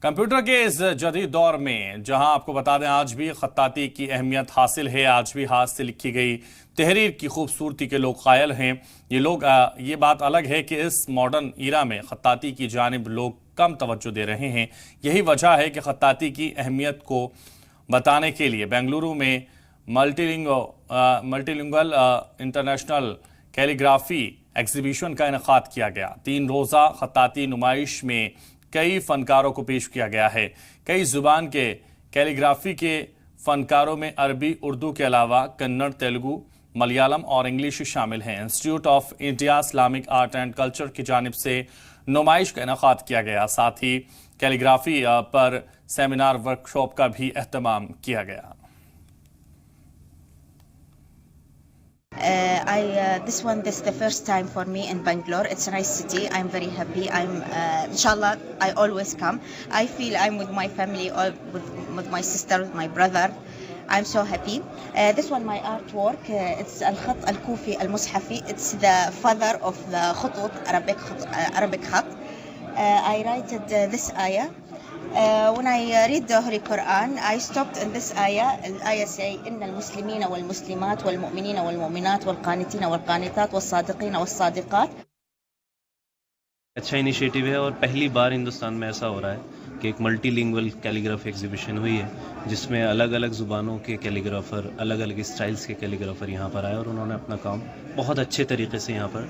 Computer के इस जदीद दौर में जहां आपको बता दें आज भी खत्ताती की अहमियत हासिल है, आज भी हाथ से लिखी गई तहरीर की खूबसूरती के लोग कायल हैं। ये बात अलग है कि इस मॉडर्न ईरा में खत्ताती की जानिब लोग कम तवज्जो दे रहे हैं। यही वजह है कि खत्ताती की अहमियत को बताने के लिए बेंगलुरु में मल्टीलिंगुअल इंटरनेशनल कैलीग्राफी एग्जीबिशन का इनेकाद किया गया। 3 रोज़ा खत्ताती नुमाइश में कई फनकारों को पेश किया गया है। कई जुबान के कैलीग्राफी के फनकारों में अरबी, उर्दू के अलावा कन्नड़, तेलुगु, मलयालम और इंग्लिश शामिल हैं। Institute of India Islamic art and culture की जानिब से नुमाइश का इनेकाद किया गया। साथ ही कैलीग्राफी पर सेमिनार वर्कशॉप का भी एहतमाम किया गया। This is the first time for me in Bangalore. It's a nice city. I'm very happy. Inshallah, I always come. I feel I'm with my family, or with my sister, with my brother. I'm so happy. This one, my artwork. It's Al-Khat Al-Kufi Al-Mushafi. It's the father of the Khutut, Arabic Khat. I write this ayah. When I read the Holy Quran, I stopped in this ayah. Ayah say, "Inna al-Muslimina wal-Muslimat wal-Mu'minina wal-Mu'minat wal-Qanitina wal-Qanitat wal-Sadiqina wal-Sadiqat." अच्छा initiative है और पहली बार हिंदुस्तान में ऐसा हो रहा है कि एक मल्टीलिंगुअल कैलीग्राफी एग्जीबिशन हुई है जिसमें अलग अलग ज़ुबानों के कैलीग्राफर, अलग अलग स्टाइल्स के कैलीग्राफर यहाँ पर आए और उन्होंने अपना काम बहुत अच्छे तरीके से यहाँ पर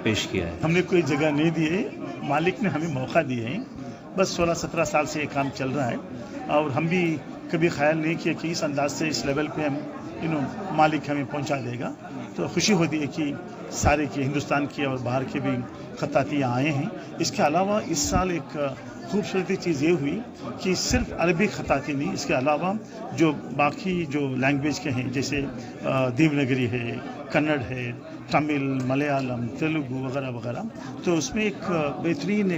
पेश किया है। हमने कोई जगह नहीं दी है, मालिक ने हमें मौका दिए हैं। बस 16-17 साल से ये काम चल रहा है और हम भी कभी ख्याल नहीं किया कि इस अंदाज से इस लेवल पे हम मालिक हमें पहुंचा देगा। तो खुशी होती है कि सारे के हिंदुस्तान की और बाहर के भी खत्ताती आए हैं। इसके अलावा इस साल एक खूबसूरती चीज़ ये हुई कि सिर्फ अरबी खत्ताती नहीं, इसके अलावा जो बाकी जो लैंग्वेज के हैं जैसे देवनागरी है, कन्नड़ है, तमिल, मलयालम, तेलुगु वगैरह वगैरह, तो उसमें एक बेहतरीन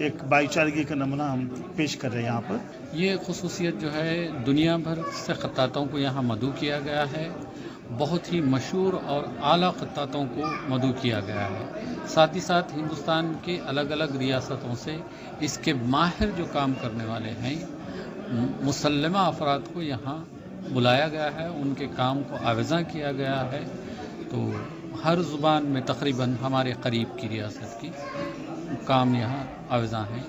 एक भाईचारगी का नमूना हम पेश कर रहे हैं यहाँ पर। ये खुसूसियत जो है दुनिया भर से खत्तातों को यहाँ मदऊ किया गया है। बहुत ही मशहूर और आला खत्तातों को मदऊ किया गया है। साथ ही साथ हिंदुस्तान के अलग अलग रियासतों से इसके माहिर जो काम करने वाले हैं मुसल्लमा अफराद को यहाँ बुलाया गया है, उनके काम को आवेज़ा किया गया है। तो हर ज़ुबान में तकरीबन हमारे करीब की रियासत की काम यहाँ आवेज़ा हैं।